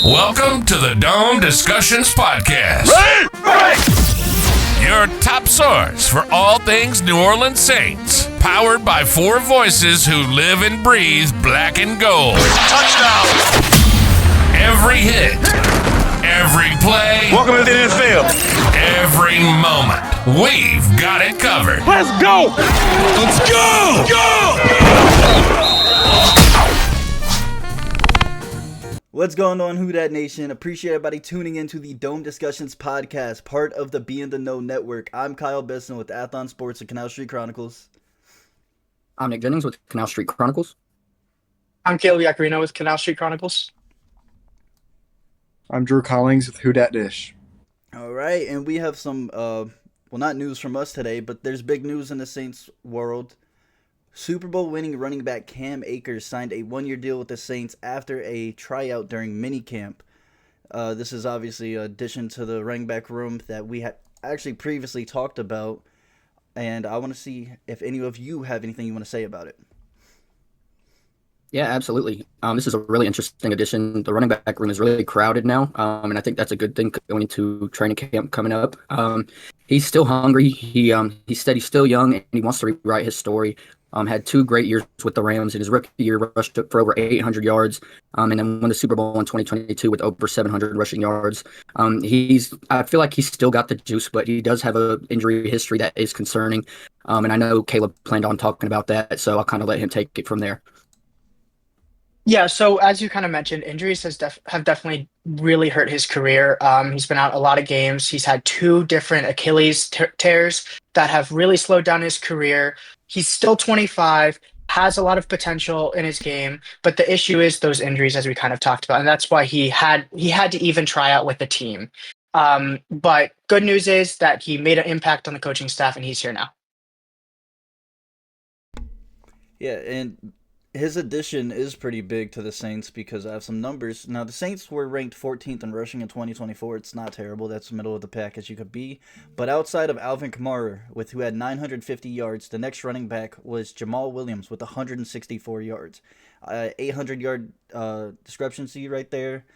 Welcome to the Dome Discussions Podcast. Your top source for all things New Orleans Saints. Powered by four voices who live and breathe black and gold. Touchdown! Every hit, every play. Welcome to the NFL. Every moment. We've got it covered. Let's go! Let's go! Go! What's going on, Who Dat Nation? Appreciate everybody tuning into the Dome Discussions Podcast, part of the Be in the Know Network. I'm Kyle Besson with Athlon Sports and Canal Street Chronicles. I'm Nick Jennings with Canal Street Chronicles. I'm Caleb Yacarino with Canal Street Chronicles. I'm Drew Collings with Who Dat Dish. All right, and we have some, not news from us today, but there's big news in the Saints world. Super Bowl winning running back Cam Akers signed a one-year deal with the Saints after a tryout during minicamp. This is obviously an addition to the running back room that we had actually previously talked about, and I want to see if any of you have anything you want to say about it. Yeah, absolutely. This is a really interesting addition. The running back room is really crowded now, and I think that's a good thing going into training camp coming up. He's still hungry. He said he's still young and he wants to rewrite his story. Had 2 great years with the Rams. In his rookie year, rushed for over 800 yards, and then won the Super Bowl in 2022 with over 700 rushing yards. I feel like he's still got the juice, but he does have an injury history that is concerning. And I know Caleb planned on talking about that, so I'll kind of let him take it from there. Yeah, so as you kind of mentioned, injuries have definitely really hurt his career. He's been out a lot of games. He's had 2 different Achilles tears that have really slowed down his career. He's still 25, has a lot of potential in his game, but the issue is those injuries, as we kind of talked about, and that's why he had to even try out with the team. But good news is that he made an impact on the coaching staff, and he's here now. Yeah, and his addition is pretty big to the Saints because I have some numbers. Now, the Saints were ranked 14th in rushing in 2024. It's not terrible. That's the middle of the pack as you could be. But outside of Alvin Kamara, who had 950 yards, the next running back was Jamal Williams with 164 yards. 800-yard discrepancy right there.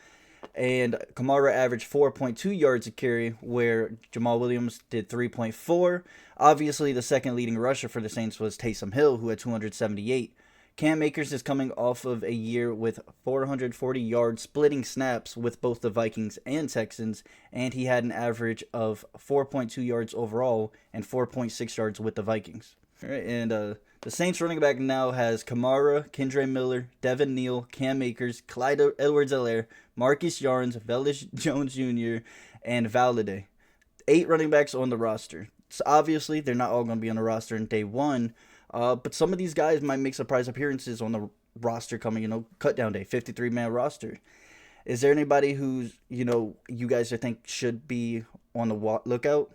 And Kamara averaged 4.2 yards a carry, where Jamal Williams did 3.4. Obviously, the second leading rusher for the Saints was Taysom Hill, who had 278. Cam Akers is coming off of a year with 440 yards splitting snaps with both the Vikings and Texans, and he had an average of 4.2 yards overall and 4.6 yards with the Vikings. All right, and the Saints running back now has Kamara, Kendre Miller, Devin Neal, Cam Akers, Clyde Edwards-Helaire, Marcus Yarns, Velus Jones Jr., and Valade. 8 running backs on the roster. So obviously, they're not all going to be on the roster in day one, but some of these guys might make surprise appearances on the roster coming, cut down day, 53-man roster. Is there anybody who's, you guys think should be on the lookout?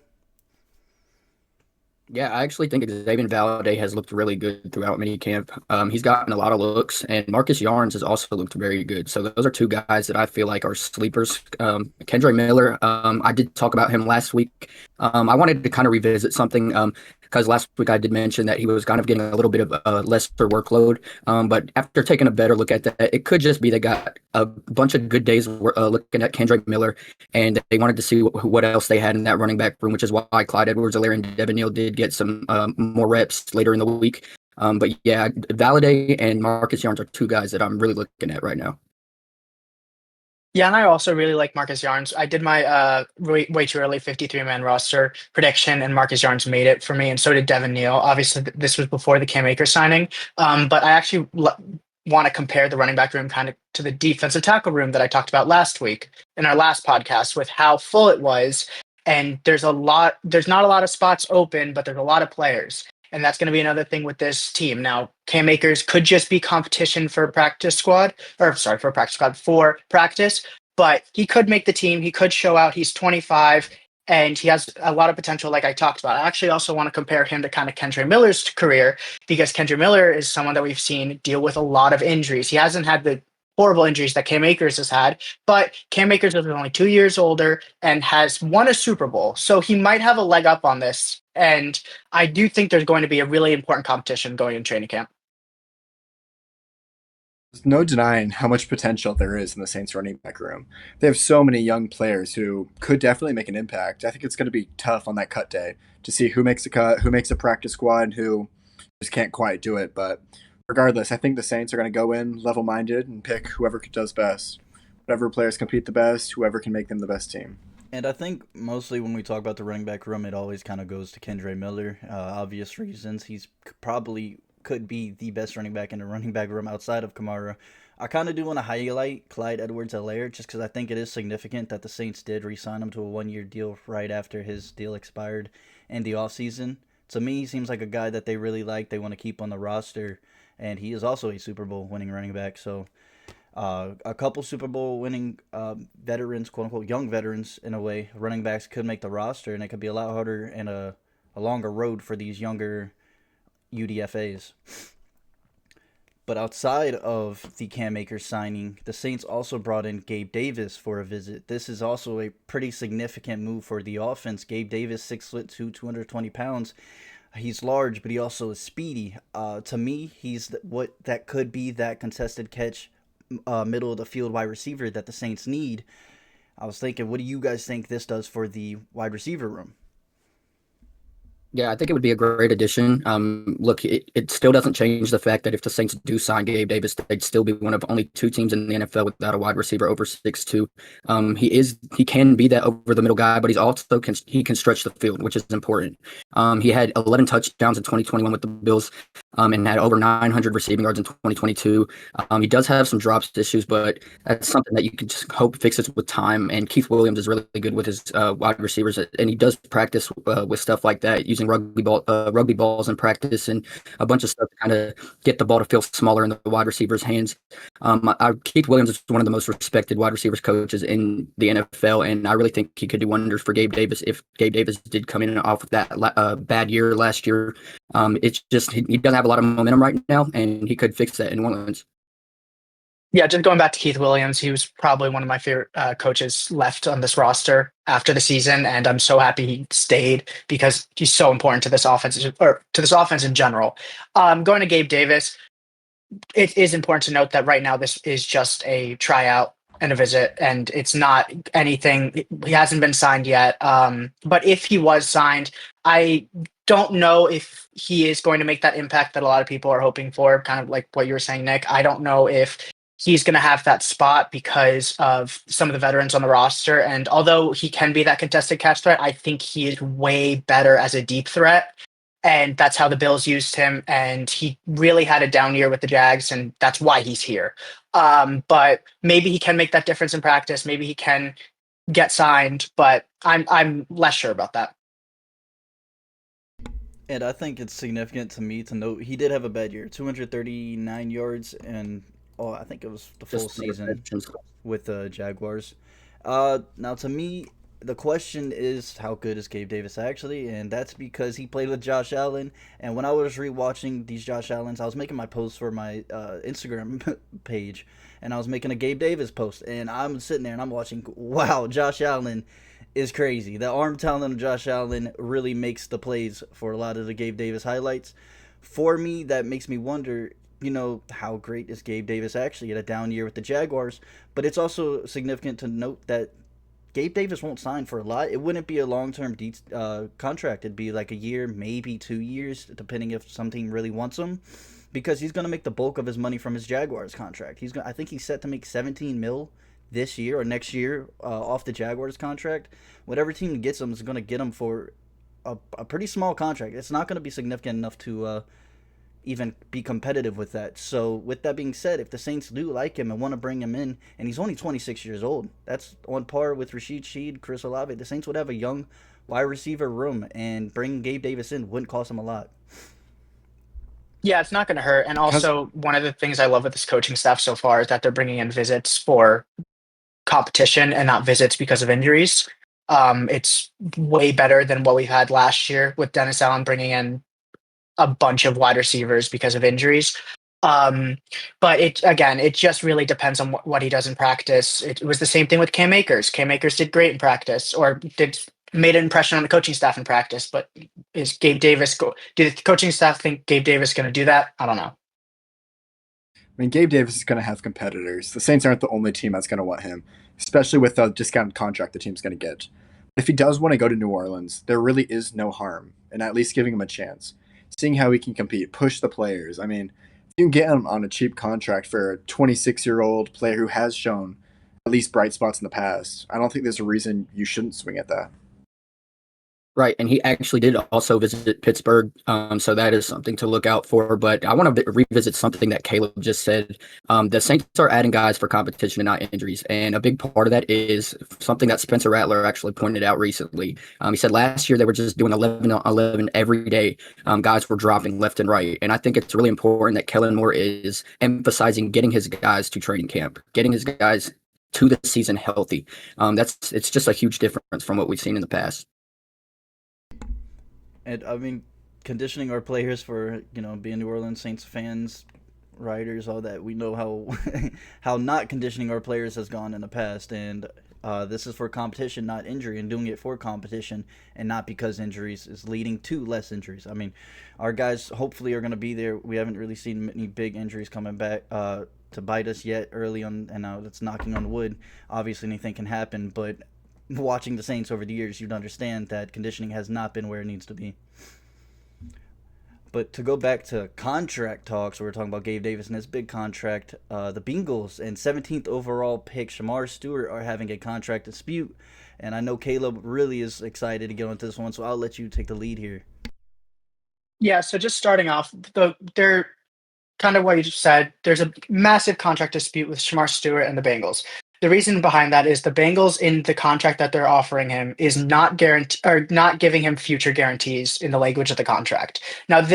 Yeah, I actually think Xavier Valade has looked really good throughout minicamp. He's gotten a lot of looks, and Marcus Yarns has also looked very good. So those are 2 guys that I feel like are sleepers. Kendre Miller, I did talk about him last week. I wanted to kind of revisit something because last week I did mention that he was kind of getting a little bit of a lesser workload. But after taking a better look at that, it could just be they got a bunch of good days looking at Kendre Miller, and they wanted to see what else they had in that running back room, which is why Clyde Edwards-Helaire and Devin Neal did get some more reps later in the week. But yeah, Valade and Marcus Yarns are 2 guys that I'm really looking at right now. Yeah, and I also really like Marcus Yarns. I did my way too early 53-man roster prediction, and Marcus Yarns made it for me, and so did Devin Neal. Obviously, this was before the Cam Akers signing, but I actually want to compare the running back room kind of to the defensive tackle room that I talked about last week in our last podcast with how full it was. And there's not a lot of spots open, but there's a lot of players. And that's going to be another thing with this team. Now, Cam Akers could just be competition for practice, but he could make the team. He could show out. He's 25 and he has a lot of potential, like I talked about. I actually also want to compare him to kind of Kendre Miller's career, because Kendre Miller is someone that we've seen deal with a lot of injuries. He hasn't had the horrible injuries that Cam Akers has had, but Cam Akers is only 2 years older and has won a Super Bowl. So he might have a leg up on this. And I do think there's going to be a really important competition going in training camp. There's no denying how much potential there is in the Saints running back room. They have so many young players who could definitely make an impact. I think it's going to be tough on that cut day to see who makes a cut, who makes a practice squad, and who just can't quite do it. But regardless, I think the Saints are going to go in level-minded and pick whoever does best. Whatever players compete the best, whoever can make them the best team. And I think mostly when we talk about the running back room, it always kind of goes to Kendre Miller. Obvious reasons. He's probably could be the best running back in the running back room outside of Kamara. I kind of do want to highlight Clyde Edwards-Helaire just because I think it is significant that the Saints did re-sign him to a one-year deal right after his deal expired in the offseason. To me, he seems like a guy that they really like. They want to keep on the roster, and he is also a Super Bowl winning running back. So a couple Super Bowl winning veterans, quote-unquote young veterans in a way, running backs could make the roster, and it could be a lot harder and a longer road for these younger UDFAs. But outside of the Cam Akers signing, the Saints also brought in Gabe Davis for a visit. This is also a pretty significant move for the offense. Gabe Davis, 6'2", 220 pounds. He's large, but he also is speedy. To me, he's what that could be that contested catch, middle of the field wide receiver that the Saints need. I was thinking, what do you guys think this does for the wide receiver room? Yeah, I think it would be a great addition. Look, it still doesn't change the fact that if the Saints do sign Gabe Davis, they'd still be one of only two teams in the NFL without a wide receiver over 6'2". He can be that over the middle guy, but he's also he can stretch the field, which is important. He had 11 touchdowns in 2021 with the Bills, and had over 900 receiving yards in 2022. He does have some drops issues, but that's something that you can just hope fixes with time. And Keith Williams is really good with his wide receivers, and he does practice with stuff like that, using rugby balls in practice and a bunch of stuff to kind of get the ball to feel smaller in the wide receiver's hands. Keith Williams is one of the most respected wide receivers coaches in the NFL, and I really think he could do wonders for Gabe Davis if Gabe Davis did come in off of that bad year last year. It's just he doesn't have a lot of momentum right now, and he could fix that in New Orleans. Yeah, just going back to Keith Williams, he was probably one of my favorite coaches left on this roster after the season, and I'm so happy he stayed because he's so important to this offense, or to this offense in general. Going to Gabe Davis, it is important to note that right now this is just a tryout and a visit, and it's not anything. He hasn't been signed yet. But if he was signed, I don't know if he is going to make that impact that a lot of people are hoping for, kind of like what you were saying, Nick. I don't know if he's going to have that spot because of some of the veterans on the roster. And although he can be that contested catch threat, I think he is way better as a deep threat. And that's how the Bills used him. And he really had a down year with the Jags, and that's why he's here. But maybe he can make that difference in practice. Maybe he can get signed, but I'm less sure about that. And I think it's significant to me to note he did have a bad year, 239 yards, and I think it was the full season with the Jaguars. Now, to me, the question is, how good is Gabe Davis actually? And that's because he played with Josh Allen. And when I was rewatching these Josh Allens, I was making my posts for my Instagram page, and I was making a Gabe Davis post. And I'm sitting there and I'm watching, wow, Josh Allen is crazy. The arm talent of Josh Allen really makes the plays for a lot of the Gabe Davis highlights. For me, that makes me wonder, how great is Gabe Davis actually at a down year with the Jaguars? But it's also significant to note that Gabe Davis won't sign for a lot. It wouldn't be a long-term contract. It'd be like a year, maybe 2 years, depending if some team really wants him, because he's going to make the bulk of his money from his Jaguars contract. I think he's set to make $17 million this year or next year off the Jaguars contract. Whatever team gets him is going to get him for a pretty small contract. It's not going to be significant enough to even be competitive with that. So with that being said, if the Saints do like him and want to bring him in, and he's only 26 years old, that's on par with Rashid Shaheed, Chris Olave. The Saints would have a young wide receiver room, and bringing Gabe Davis in wouldn't cost him a lot. Yeah, it's not going to hurt. And also, one of the things I love with this coaching staff so far is that they're bringing in visits for competition and not visits because of injuries. It's way better than what we had last year with Dennis Allen bringing in a bunch of wide receivers because of injuries. But it just really depends on what he does in practice. It was the same thing with Cam Akers. Cam Akers did great in practice, or made an impression on the coaching staff in practice. But is Gabe Davis do the coaching staff think Gabe Davis is going to do that? I don't know. I mean, Gabe Davis is going to have competitors. The Saints aren't the only team that's going to want him, especially with the discounted contract the team's going to get. If he does want to go to New Orleans, there really is no harm in at least giving him a chance, seeing how he can compete, push the players. I mean, if you can get him on a cheap contract for a 26-year-old player who has shown at least bright spots in the past, I don't think there's a reason you shouldn't swing at that. Right, and he actually did also visit Pittsburgh, so that is something to look out for. But I want to revisit something that Caleb just said. The Saints are adding guys for competition and not injuries, and a big part of that is something that Spencer Rattler actually pointed out recently. He said last year they were just doing 11 on 11 every day. Guys were dropping left and right, and I think it's really important that Kellen Moore is emphasizing getting his guys to training camp, getting his guys to the season healthy. It's just a huge difference from what we've seen in the past. And I mean, conditioning our players for being New Orleans Saints fans, writers, all that. We know how how not conditioning our players has gone in the past, and this is for competition, not injury, and doing it for competition, and not because injuries is leading to less injuries. I mean, our guys hopefully are going to be there. We haven't really seen many big injuries coming back to bite us yet early on, and that's knocking on wood. Obviously, anything can happen, but watching the Saints over the years, you'd understand that conditioning has not been where it needs to be. But to go back to contract talks, we were talking about Gabe Davis and his big contract. The Bengals and 17th overall pick Shemar Stewart are having a contract dispute, and I know Caleb really is excited to get onto this one, so I'll let you take the lead here. Yeah, so just starting off, they're kind of what you just said. There's a massive contract dispute with Shemar Stewart and the Bengals. The reason behind that is the Bengals in the contract that they're offering him is not not giving him future guarantees in the language of the contract. Now,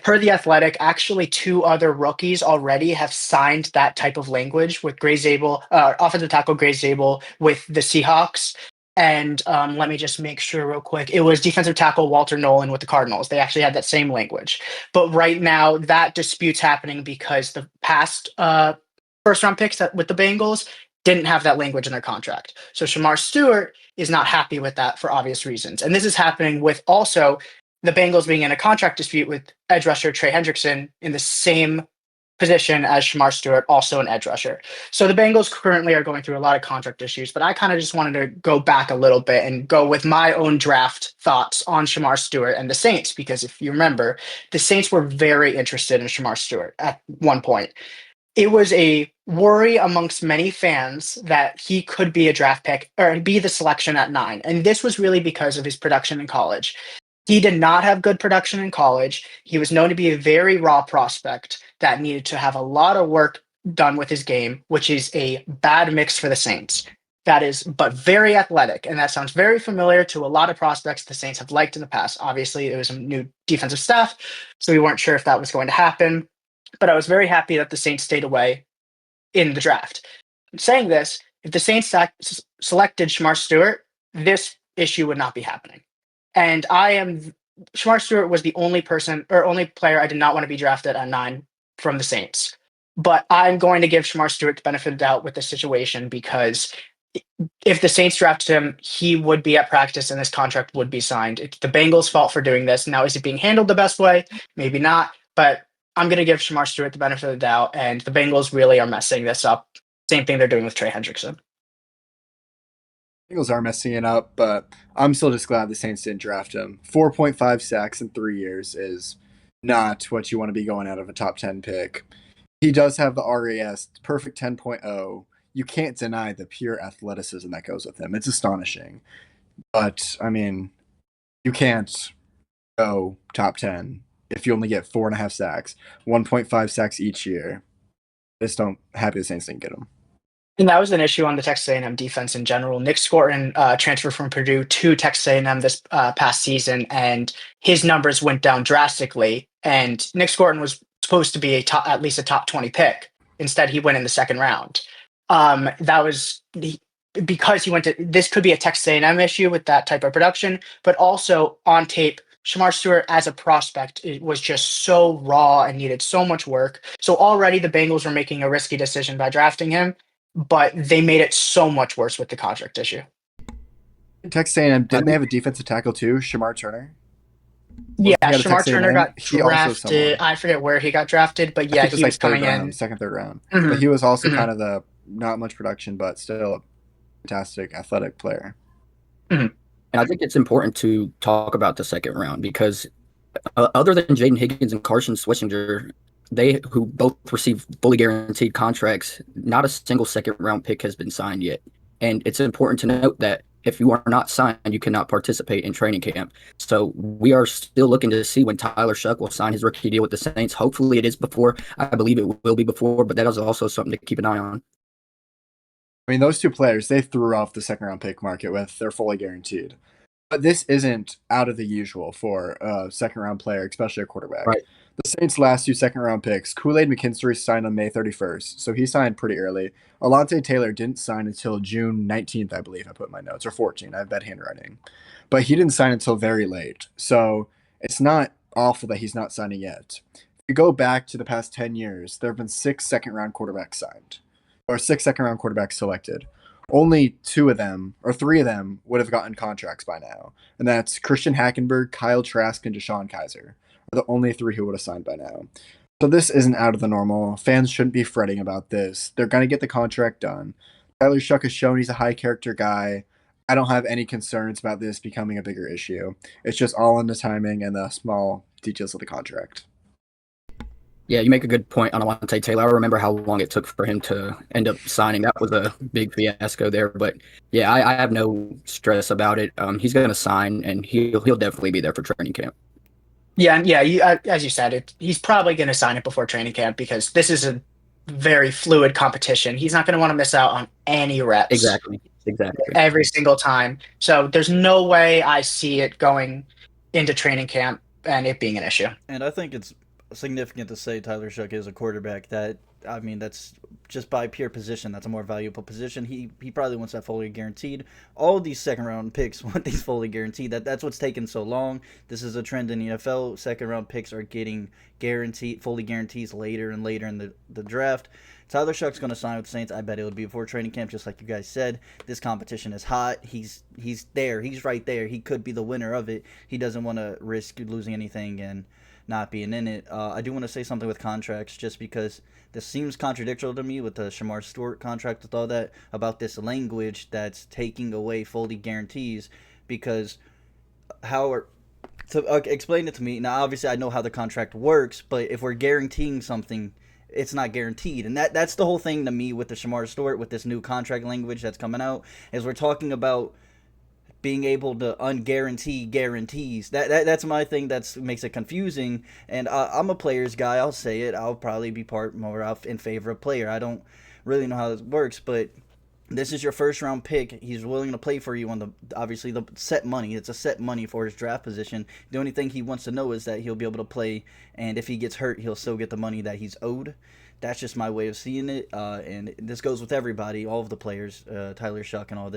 per the Athletic, actually 2 other rookies already have signed that type of language with Gray Zabel, offensive tackle Gray Zabel with the Seahawks. And let me just make sure real quick. It was defensive tackle Walter Nolan with the Cardinals. They actually had that same language. But right now, that dispute's happening because the past first-round picks with the Bengals didn't have that language in their contract. So Shemar Stewart is not happy with that for obvious reasons. And this is happening with also the Bengals being in a contract dispute with edge rusher Trey Hendrickson in the same position as Shemar Stewart, also an edge rusher. So the Bengals currently are going through a lot of contract issues, but I kind of just wanted to go back a little bit and go with my own draft thoughts on Shemar Stewart and the Saints, because if you remember, the Saints were very interested in Shemar Stewart at one point. It was a worry amongst many fans that he could be a draft pick or be the selection at 9. And this was really because of his production in college. He did not have good production in college. He was known to be a very raw prospect that needed to have a lot of work done with his game, which is a bad mix for the Saints. That is, but very athletic. And that sounds very familiar to a lot of prospects the Saints have liked in the past. Obviously, it was a new defensive staff, so we weren't sure if that was going to happen. But I was very happy that the Saints stayed away in the draft. Saying this, if the Saints selected Shemar Stewart, this issue would not be happening. And Shemar Stewart was the only player I did not want to be drafted at 9 from the Saints. But I'm going to give Shemar Stewart the benefit of the doubt with this situation, because if the Saints drafted him, he would be at practice and this contract would be signed. It's the Bengals' fault for doing this. Now, is it being handled the best way? Maybe not. But I'm going to give Shemar Stewart the benefit of the doubt, and the Bengals really are messing this up. Same thing they're doing with Trey Hendrickson. Bengals are messing it up, but I'm still just glad the Saints didn't draft him. 4.5 sacks in 3 years is not what you want to be going out of a top 10 pick. He does have the RAS, perfect 10.0. You can't deny the pure athleticism that goes with him. It's astonishing. But, I mean, you can't go top 10 if you only get 4.5 sacks, 1.5 sacks each year. I just don't happy the Saints didn't get him. And that was an issue on the Texas A&M defense in general. Nick Scorton transferred from Purdue to Texas A&M this past season, and his numbers went down drastically. And Nick Scorton was supposed to be at least a top 20 pick. Instead, he went in the second round. That was because he went to. This could be a Texas A&M issue with that type of production, but also on tape, Shemar Stewart as a prospect, it was just so raw and needed so much work. So already the Bengals were making a risky decision by drafting him, but they made it so much worse with the contract issue. Texas A&M, didn't they have a defensive tackle too, Shemar Turner? Yeah, He had a Shemar Texas Turner A&M. got He also drafted. someone. I forget where he got drafted, but I yeah, think it was he like was third coming round, in. second, third round. But Mhm, he was also mhm, kind of the not much production, but still a fantastic athletic player. mhm. And I think it's important to talk about the second round because other than Jaden Higgins and Carson Swishinger, they who both receive fully guaranteed contracts, not a single second round pick has been signed yet. And it's important to note that if you are not signed, you cannot participate in training camp. So we are still looking to see when Tyler Shuck will sign his rookie deal with the Saints. Hopefully it is before. I believe it will be before, but that is also something to keep an eye on. I mean, those two players, they threw off the second round pick market with their fully guaranteed. But this isn't out of the usual for a second round player, especially a quarterback. Right. The Saints' last two second round picks, Kool-Aid McKinstry signed on May 31st, so he signed pretty early. Alontae Taylor didn't sign until June 19th, I believe I put in my notes, or 14th. I have bad handwriting. But he didn't sign until very late. So it's not awful that he's not signing yet. If you go back to the past 10 years, there have been 6 second round quarterbacks signed, or 6 second round quarterbacks selected. Only 2 of them, or 3 of them, would have gotten contracts by now. And that's Christian Hackenberg, Kyle Trask, and Deshaun Kaiser are the only 3 who would have signed by now. So this isn't out of the normal. Fans shouldn't be fretting about this. They're going to get the contract done. Tyler Shuck has shown he's a high character guy. I don't have any concerns about this becoming a bigger issue. It's just all in the timing and the small details of the contract. Yeah, you make a good point on Alontae Taylor. I remember how long it took for him to end up signing. That was a big fiasco there. But yeah, I have no stress about it. He's going to sign, and he'll definitely be there for training camp. Yeah, and yeah. As you said, he's probably going to sign it before training camp because this is a very fluid competition. He's not going to want to miss out on any reps Exactly. every single time. So there's no way I see it going into training camp and it being an issue. And I think it's significant to say Tyler Shuck is a quarterback that, I mean, that's just by pure position. That's a more valuable position. He probably wants that fully guaranteed. All of these second round picks want these fully guaranteed. That's what's taken so long. This is a trend in the NFL. Second round picks are getting fully guarantees later and later in the draft. Tyler Shuck's going to sign with the Saints. I bet it would be before training camp, just like you guys said. This competition is hot. He's there. He's right there. He could be the winner of it. He doesn't want to risk losing anything and not being in it. I do want to say something with contracts, just because this seems contradictory to me with the Shemar Stewart contract, with all that about this language that's taking away fully guarantees. Because explain it to me. Now, obviously, I know how the contract works, but if we're guaranteeing something, it's not guaranteed. And that's the whole thing to me with the Shemar Stewart, with this new contract language that's coming out, is we're talking about being able to unguarantee guarantees. That's my thing. That makes it confusing. And I'm a players guy. I'll say it. I'll probably be more in favor of player. I don't really know how this works, but this is your first round pick. He's willing to play for you on obviously the set money. It's a set money for his draft position. The only thing he wants to know is that he'll be able to play, and if he gets hurt, he'll still get the money that he's owed. That's just my way of seeing it, and this goes with everybody, all of the players, Tyler Shuck and all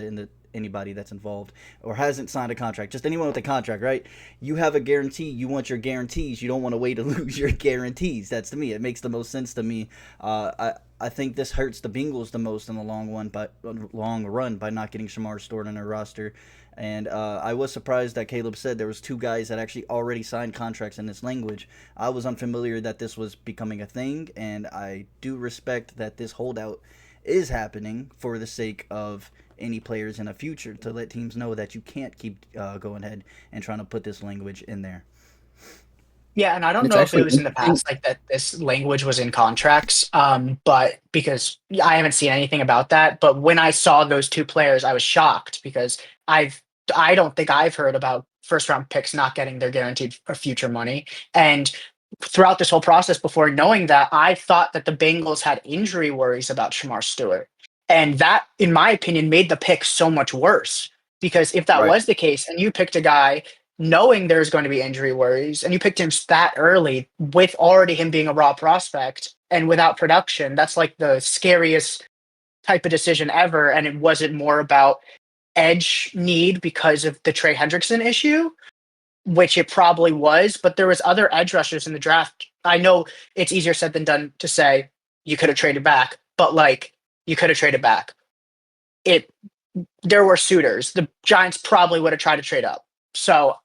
anybody that's involved or hasn't signed a contract, just anyone with a contract, right? You have a guarantee. You want your guarantees. You don't want to wait to lose your guarantees. That's, to me, it makes the most sense to me. I think this hurts the Bengals the most in the long run by not getting Shemar Stewart on their roster. And I was surprised that Caleb said there was 2 guys that actually already signed contracts in this language. I was unfamiliar that this was becoming a thing, and I do respect that this holdout is happening for the sake of any players in the future, to let teams know that you can't keep going ahead and trying to put this language in there. Yeah, and I don't It's know if it actually was in the interesting. past like that this language was in contracts, but because I haven't seen anything about that. But when I saw those 2 players, I was shocked because I don't think I've heard about first round picks not getting their guaranteed future money. And throughout this whole process, before knowing that, I thought that the Bengals had injury worries about Shemar Stewart. And that, in my opinion, made the pick so much worse. Because if that Right. was the case, and you picked a guy knowing there's going to be injury worries, and you picked him that early with already him being a raw prospect and without production, that's like the scariest type of decision ever. And it wasn't more about edge need because of the Trey Hendrickson issue, which it probably was, but there was other edge rushers in the draft. I know it's easier said than done to say you could have traded back, but like you could have traded back. There were suitors. The Giants probably would have tried to trade up. So,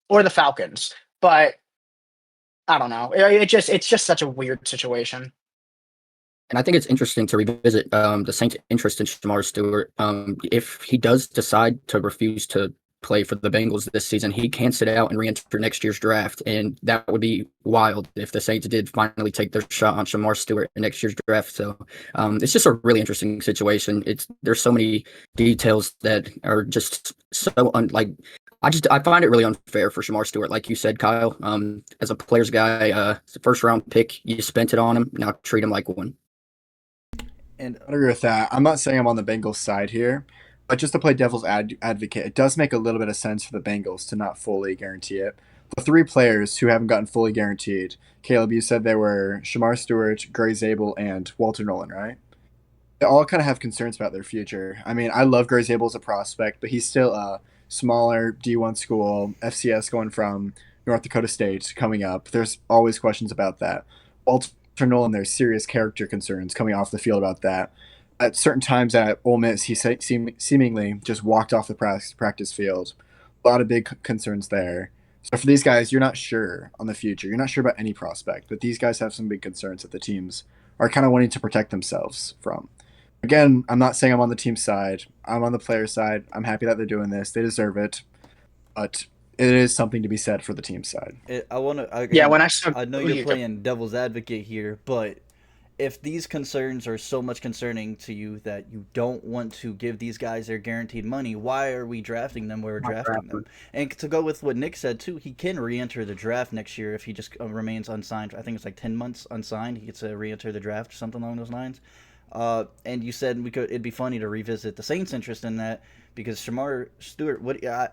or the Falcons. but I don't know. It's just such a weird situation. And I think it's interesting to revisit the Saints' interest in Shemar Stewart. If he does decide to refuse to play for the Bengals this season, he can sit out and re-enter next year's draft, and that would be wild if the Saints did finally take their shot on Shemar Stewart in next year's draft. So it's just a really interesting situation. There's so many details that are just so I find it really unfair for Shemar Stewart, like you said, Kyle. As a player's guy, first round pick, you spent it on him. Now treat him like one. And I agree with that. I'm not saying I'm on the Bengals side here, but just to play devil's advocate, it does make a little bit of sense for the Bengals to not fully guarantee it. The three players who haven't gotten fully guaranteed, Caleb, you said they were Shemar Stewart, Gray Zabel, and Walter Nolan, right? They all kind of have concerns about their future. I mean, I love Gray Zabel as a prospect, but he's still a smaller D1 school, FCS going from North Dakota State coming up. There's always questions about that. Walter Nolan, there's serious character concerns coming off the field about that. At certain times at Ole Miss, he seemingly just walked off the practice field. A lot of big concerns there. So for these guys, you're not sure on the future. You're not sure about any prospect, but these guys have some big concerns that the teams are kind of wanting to protect themselves from. Again, I'm not saying I'm on the team side. I'm on the player side. I'm happy that they're doing this. They deserve it. But it is something to be said for the team side. I know you're playing devil's advocate here, but if these concerns are so much concerning to you that you don't want to give these guys their guaranteed money, why are we drafting them where we're drafting them? And to go with what Nick said too, he can re-enter the draft next year if he just remains unsigned. I think it's like 10 months unsigned. He gets to re-enter the draft or something along those lines. And you said it'd be funny to revisit the Saints' interest in that because Shemar Stewart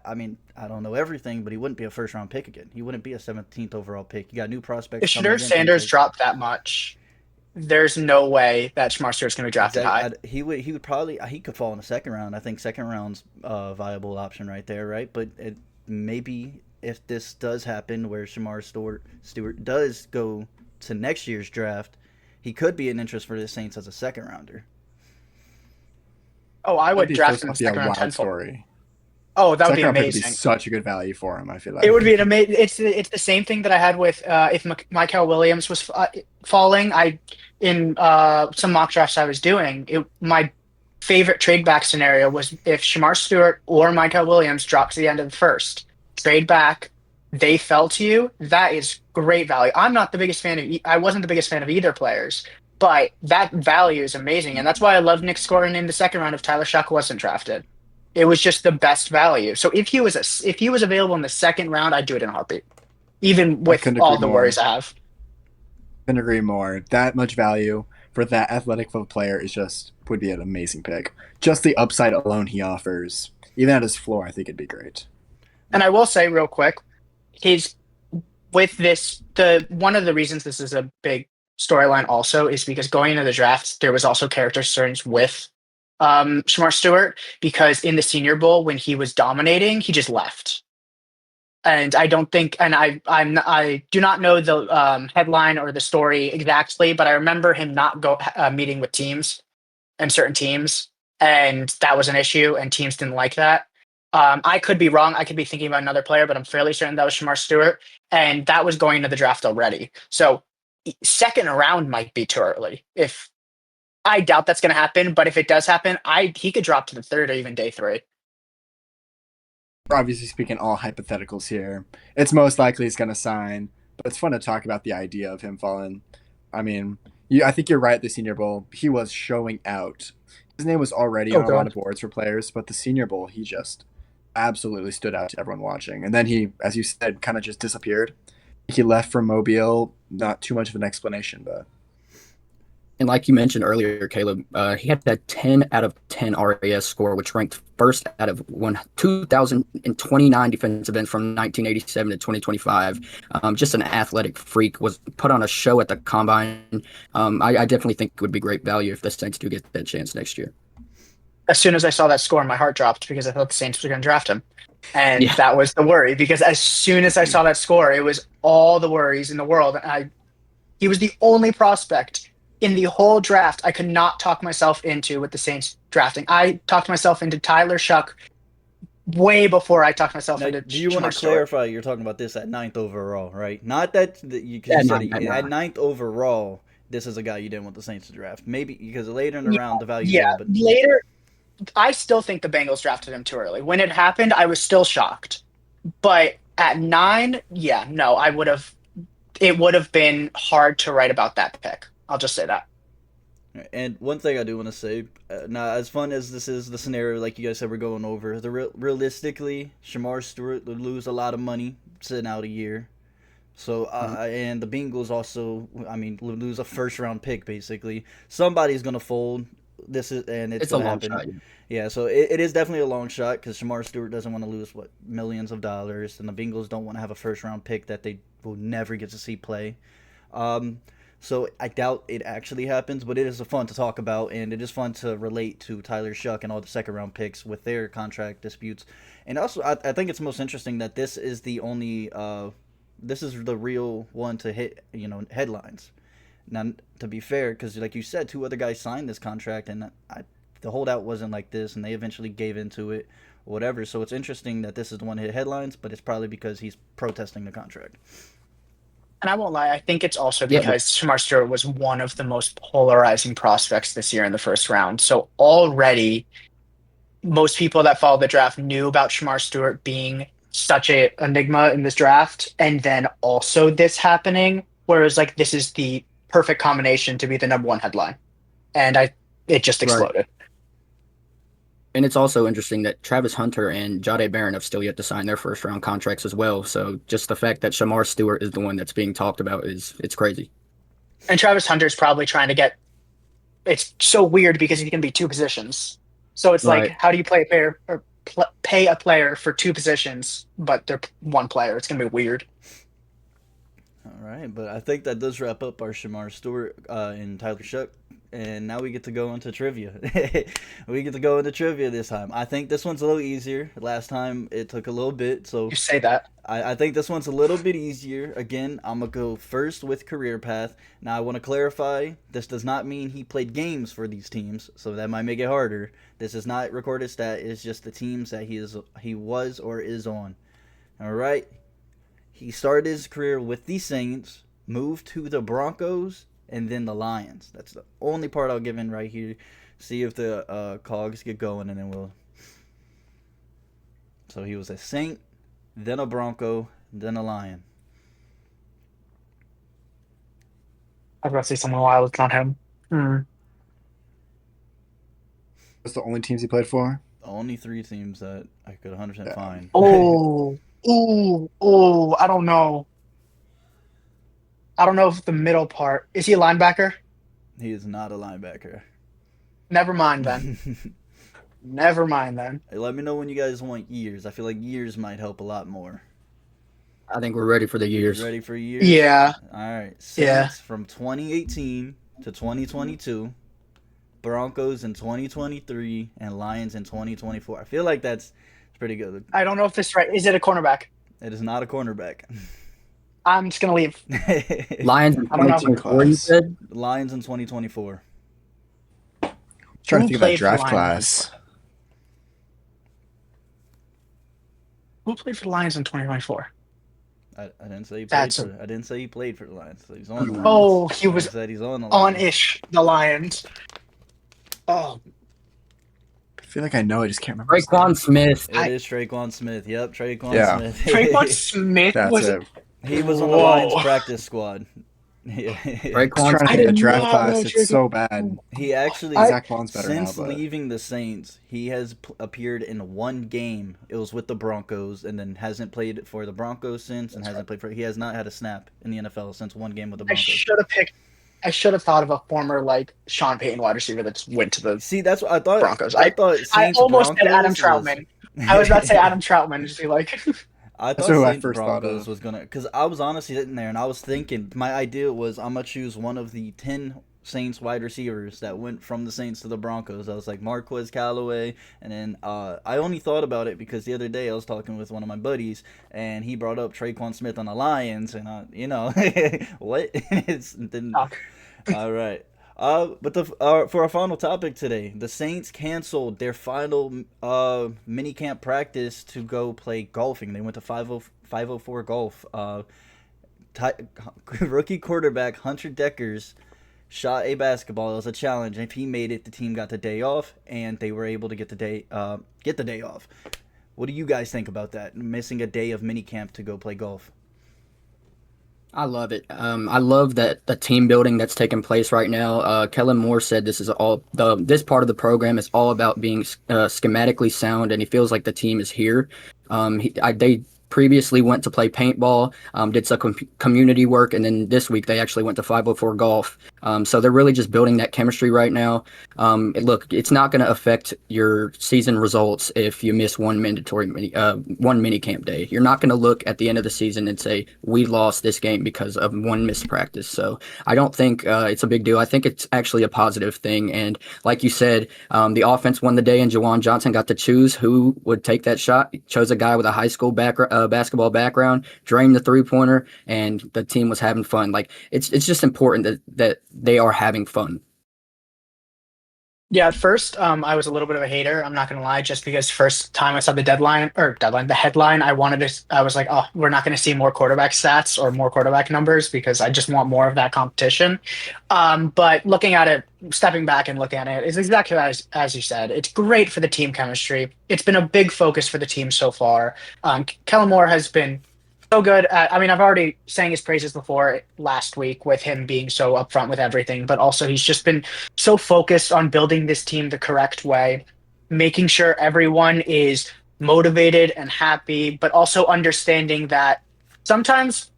I mean, I don't know everything, but he wouldn't be a first round pick again. He wouldn't be a 17th overall pick. You got new prospects. If Shedeur Sanders dropped that much, there's no way that Shemar Stewart's going to be drafted high. He would probably he could fall in the second round. I think second round's a viable option right there, right? But maybe if this does happen where Shemar Stewart does go to next year's draft, he could be an interest for the Saints as a second rounder. Oh, I would draft him second round tenfold. Oh, that would be amazing. Would be such a good value for him. I feel like it would be an amazing. It's the same thing that I had with if Michael Williams was falling. In some mock drafts I was doing, my favorite trade back scenario was if Shemar Stewart or Michael Williams dropped to the end of the first. Trade back, they fell to you. That is great value. I'm not the biggest fan of. I wasn't the biggest fan of either players, but that value is amazing, and that's why I love Nick scoring in the second round if Tyler Shuck wasn't drafted. It was just the best value. So if he was available in the second round, I'd do it in a heartbeat, even with all the worries I have. Couldn't agree more. That much value for that athletic of a player would be an amazing pick. Just the upside alone he offers, even at his floor, I think it'd be great. And I will say real quick, one of the reasons this is a big storyline also is because going into the draft, there was also character concerns with Shemar Stewart, because in the Senior Bowl when he was dominating, he just left. And I don't think, and I do not know the headline or the story exactly, but I remember him not meeting with teams and certain teams, and that was an issue, and teams didn't like that. I could be wrong. I could be thinking about another player, but I'm fairly certain that was Shemar Stewart, and that was going into the draft already. So second round might be too early. If I doubt that's going to happen, but if it does happen, he could drop to the third or even day 3. We're obviously speaking all hypotheticals here. It's most likely he's going to sign, but it's fun to talk about the idea of him falling. I mean, I think you're right at the Senior Bowl. He was showing out. His name was already on a lot of boards for players, but the Senior Bowl, he just absolutely stood out to everyone watching. And then he, as you said, kind of just disappeared. He left from Mobile. Not too much of an explanation, but. And like you mentioned earlier, Caleb, he had that 10 out of 10 RAS score, which ranked first out of 2,029 defensive ends from 1987 to 2025. Just an athletic freak, was put on a show at the Combine. I definitely think it would be great value if the Saints do get that chance next year. As soon as I saw that score, my heart dropped because I thought the Saints were going to draft him. And that was the worry, because as soon as I saw that score, it was all the worries in the world. He was the only prospect in the whole draft I could not talk myself into with the Saints drafting. I talked myself into Tyler Shuck way before I talked myself Now, into do you want Shemar to Stewart. clarify? You're talking about this at 9th overall, right? Not that you, cause Yeah, you said no, it, no. at 9th overall. This is a guy you didn't want the Saints to draft. Maybe because later in the Yeah, round the value's yeah. low, but Later, I still think the Bengals drafted him too early. When it happened, I was still shocked. But at 9, yeah, no, I would have. It would have been hard to write about that pick. I'll just say that. And one thing I do want to say, now as fun as this is, the scenario like you guys said we're going over, realistically, Shemar Stewart would lose a lot of money sitting out a year. So and the Bengals also, I mean, lose a first round pick basically. Somebody's gonna fold. This is and it's It's a gonna long happen. shot. Yeah, so it is definitely a long shot because Shemar Stewart doesn't want to lose millions of dollars, and the Bengals don't want to have a first round pick that they will never get to see play. Um, so I doubt it actually happens, but it is fun to talk about, and it is fun to relate to Tyler Shuck and all the second round picks with their contract disputes. And also, I think it's most interesting that this is the only, this is the real one to hit, headlines. Now, to be fair, because like you said, two other guys signed this contract, and the holdout wasn't like this, and they eventually gave into it, or whatever. So it's interesting that this is the one to hit headlines, but it's probably because he's protesting the contract. And I won't lie, I think it's also Yeah, because Shemar Stewart was one of the most polarizing prospects this year in the first round. So already, most people that followed the draft knew about Shemar Stewart being such a enigma in this draft, and then also this happening. Whereas, like, this is the perfect combination to be the number one headline, and it just right. exploded. And it's also interesting that Travis Hunter and Jahdae Barron have still yet to sign their first round contracts as well. So just the fact that Shemar Stewart is the one that's being talked about it's crazy. And Travis Hunter's probably trying to get. It's so weird because he can be two positions. So it's Right. like, how do you play a player or pay a player for two positions, but they're one player? It's gonna be weird. All right, but I think that does wrap up our Shemar Stewart and Tyler Shuck. And now we get to go into trivia. We get to go into trivia this time. I think this one's a little easier. Last time it took a little bit, so You say that. I think this one's a little bit easier. Again, I'm going to go first with career path. Now, I want to clarify, this does not mean he played games for these teams, so that might make it harder. This is not recorded stat. It's just the teams that he was or is on. All right? He started his career with the Saints, moved to the Broncos, and then the Lions. That's the only part I'll give in right here. See if the cogs get going, and then we'll... So he was a Saint, then a Bronco, then a Lion. I was about to say someone wild. It's not him. That's the only teams he played for. Only three teams that I could 100% find. I don't know. I don't know if the middle part. Is he a linebacker? He is not a linebacker. Never mind then. Never mind then. Hey, let me know when you guys want years. I feel like years might help a lot more. I think we're ready for the years. Ready for years? Yeah. All right. Saints Yeah. from 2018 to 2022. Broncos in 2023 and Lions in 2024. I feel like that's pretty good. I don't know if this is right. Is it a cornerback? It is not a cornerback. I'm just gonna leave. Lions in I don't know. 2024, you said? Lions in 2024. Trying to Who think of that played for draft the class. Who played for the Lions in 2024? I didn't say he played That's for. I didn't say he played for the Lions. So he's on the Lions. Oh, he was I said he's on the Lions. on-ish the Lions. Oh, I feel like I know. I just can't remember. his Raekwon name. Smith. It is Traquan Smith. Yep, Traquan Yeah. Smith. Traquan Smith That's was. it. He was on the Whoa. Lions practice squad. Raekwon I'm trying to I think of did the draft not class. know It's Jacob- so bad. He actually, Zach Bond's better since now, but leaving the Saints, he has appeared in one game. It was with the Broncos, and then hasn't played for the Broncos since, and hasn't played for. He has not had a snap in the NFL since one game with the I Broncos. should have thought of a former like Sean Payton wide receiver that just went to the See, that's what I thought. Broncos. I thought I Saints almost said Adam Broncos Troutman. I was about to say Adam Troutman. Just be like, I That's thought who I Saints first thought Broncos of. was gonna, because I was honestly sitting there and I was thinking, my idea was I'm gonna choose one of the 10 Saints wide receivers that went from the Saints to the Broncos. I was like Marquez Callaway, and then I only thought about it because the other day I was talking with one of my buddies and he brought up Traquan Smith on the Lions, and what? It's then, Talk. all right. But for our final topic today, the Saints canceled their final mini camp practice to go play golfing. They went to 504 golf. Rookie quarterback Hunter Deckers shot a basketball. It was a challenge. If he made it, the team got the day off, and they were able to get the day off. What do you guys think about that? Missing a day of minicamp to go play golf. I love it. I love that the team building that's taking place right now. Kellen Moore said this part of the program is all about being schematically sound, and he feels like the team is here. They previously went to play paintball, did some community work, and then this week they actually went to 504 golf. So they're really just building that chemistry right now. Look, it's not going to affect your season results if you miss one mini camp day. You're not going to look at the end of the season and say we lost this game because of one missed practice. So I don't think it's a big deal. I think it's actually a positive thing. And like you said, the offense won the day, and Jawan Johnson got to choose who would take that shot. He chose a guy with a high school basketball background, drained the 3-pointer, and the team was having fun. Like it's just important that they are having fun. Yeah, at first, I was a little bit of a hater. I'm not gonna lie, just because first time I saw the the headline, I was like, oh, we're not gonna see more quarterback stats or more quarterback numbers because I just want more of that competition. But looking at it, stepping back and looking at it, is exactly as you said. It's great for the team chemistry. It's been a big focus for the team so far. Kellen Moore has been so good I mean, I've already sang his praises before last week with him being so upfront with everything, but also he's just been so focused on building this team the correct way, making sure everyone is motivated and happy, but also understanding that sometimes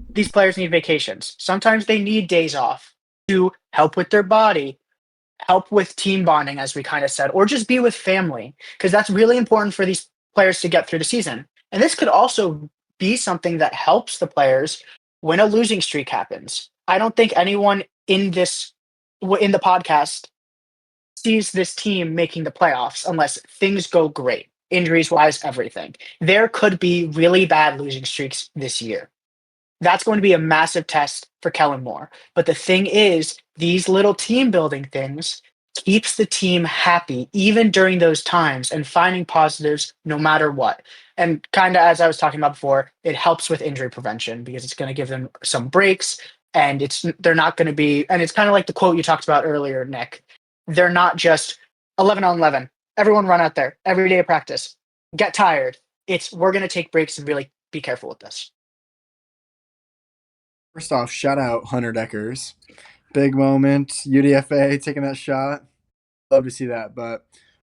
these players need vacations. Sometimes they need days off to help with their body, help with team bonding, as we kind of said, or just be with family, because that's really important for these players to get through the season. And this could also be something that helps the players when a losing streak happens. I don't think anyone in the podcast sees this team making the playoffs unless things go great, injuries wise, everything. There could be really bad losing streaks this year. That's going to be a massive test for Kellen Moore. But the thing is, these little team building things keeps the team happy even during those times and finding positives no matter what. And kind of as I was talking about before, it helps with injury prevention because it's going to give them some breaks, and they're not going to be, and it's kind of like the quote you talked about earlier, Nick. They're not just 11 on 11. Everyone run out there every day of practice. Get tired. We're going to take breaks and really be careful with this. First off, shout out Hunter Deckers. Big moment. UDFA taking that shot. Love to see that, but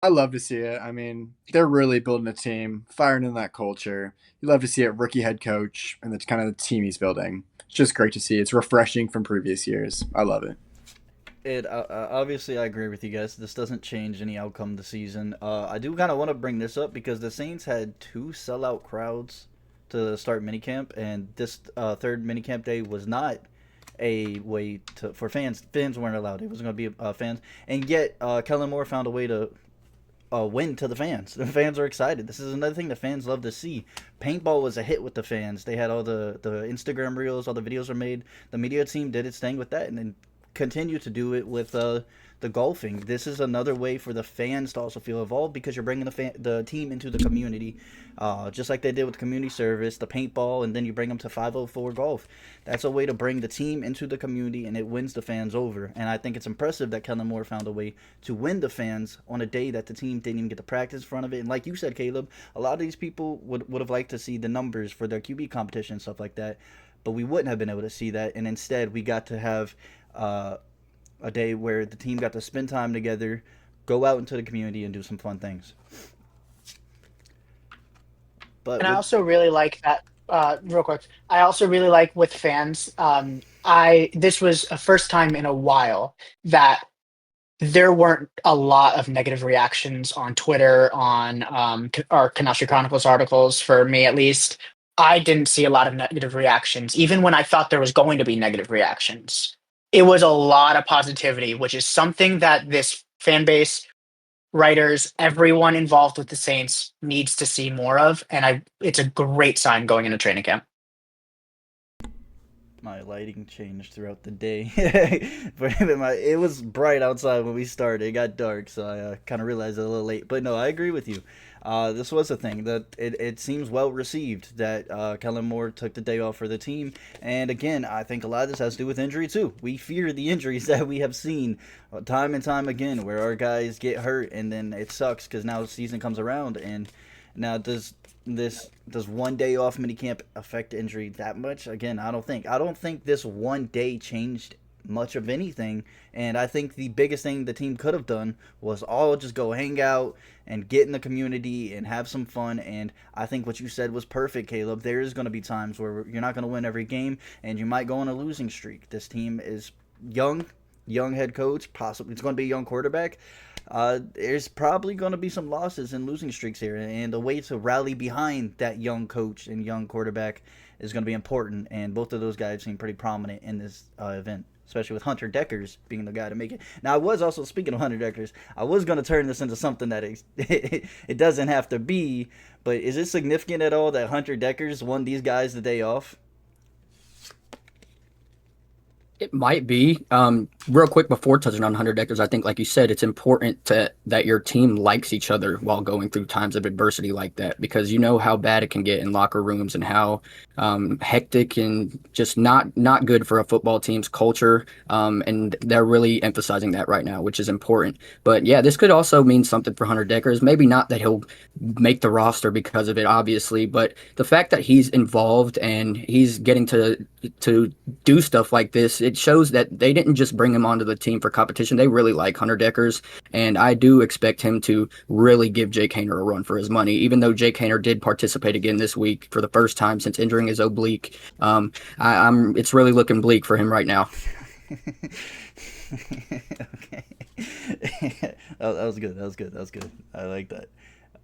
I love to see it. I mean, they're really building a team, firing in that culture. You love to see it, rookie head coach, and that's kind of the team he's building. It's just great to see. It's refreshing from previous years. I love it. Obviously, I agree with you guys. This doesn't change any outcome of the season. I do kind of want to bring this up because the Saints had 2 sellout crowds to start minicamp, and this third minicamp day was not a way for fans. Fans weren't allowed. It wasn't going to be fans, and yet Kellen Moore found a way to win to the fans. The fans are excited. This is another thing the fans love to see. Paintball was a hit with the fans. They had all the Instagram reels, all the videos were made. The media team did its thing with that, and then continue to do it with the golfing. This is another way for the fans to also feel involved because you're bringing the team into the community, just like they did with community service, the paintball, and then you bring them to 504 golf. That's a way to bring the team into the community, and it wins the fans over. And I think it's impressive that Kellen Moore found a way to win the fans on a day that the team didn't even get to practice in front of it. And like you said, Caleb, a lot of these people would have liked to see the numbers for their QB competition and stuff like that, but we wouldn't have been able to see that. And instead, we got to have a day where the team got to spend time together, go out into the community, and do some fun things. And I also really like that. Real quick, I also really like with fans. This was a first time in a while that there weren't a lot of negative reactions on Twitter, on our Canastri Chronicles articles. For me, at least, I didn't see a lot of negative reactions, even when I thought there was going to be negative reactions. It was a lot of positivity, which is something that this fan base, writers, everyone involved with the Saints needs to see more of. And it's a great sign going into training camp. My lighting changed throughout the day. But it was bright outside when we started. It got dark, so I kind of realized it a little late. But no, I agree with you. This was a thing that it seems well received that Kellen Moore took the day off for the team. And again, I think a lot of this has to do with injury too. We fear the injuries that we have seen time and time again, where our guys get hurt and then it sucks because now the season comes around. And now does 1 day off minicamp affect injury that much? Again, I don't think this 1 day changed much of anything. And I think the biggest thing the team could have done was all just go hang out and get in the community and have some fun. And I think what you said was perfect, Caleb. There is going to be times where you're not going to win every game and you might go on a losing streak. This team is young head coach, possibly it's going to be a young quarterback. There's probably going to be some losses and losing streaks here, and the way to rally behind that young coach and young quarterback is going to be important, and both of those guys seem pretty prominent in this event, especially with Hunter Deckers being the guy to make it. Now, I was also, speaking of Hunter Deckers, I was going to turn this into something that it doesn't have to be, but is it significant at all that Hunter Deckers won these guys the day off? It might be. Real quick before touching on Hunter Deckers, I think, like you said, it's important that your team likes each other while going through times of adversity like that, because you know how bad it can get in locker rooms and how hectic and just not good for a football team's culture. And they're really emphasizing that right now, which is important. But yeah, this could also mean something for Hunter Deckers. Maybe not that he'll make the roster because of it, obviously, but the fact that he's involved and he's getting to do stuff like this, it shows that they didn't just bring him onto the team for competition. They really like Hunter Deckers, and I do expect him to really give Jake Haener a run for his money, even though Jake Haener did participate again this week for the first time since injuring his oblique. It's really looking bleak for him right now. Okay. That was good. I like that.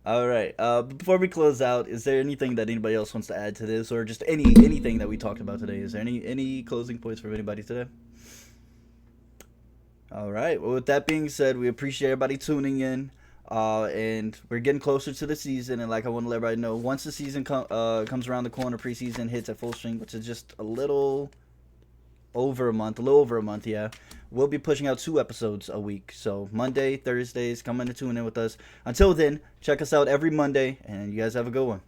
All right. Before we close out, is there anything that anybody else wants to add to this, or just anything that we talked about today? Is there any closing points from anybody today? All right. Well, with that being said, we appreciate everybody tuning in, and we're getting closer to the season. And like I want to let everybody know, once the season comes around the corner, preseason hits at full swing, which is just a little over a month, yeah. We'll be pushing out 2 episodes a week. So Monday, Thursdays, come in and tune in with us. Until then, check us out every Monday, and you guys have a good one.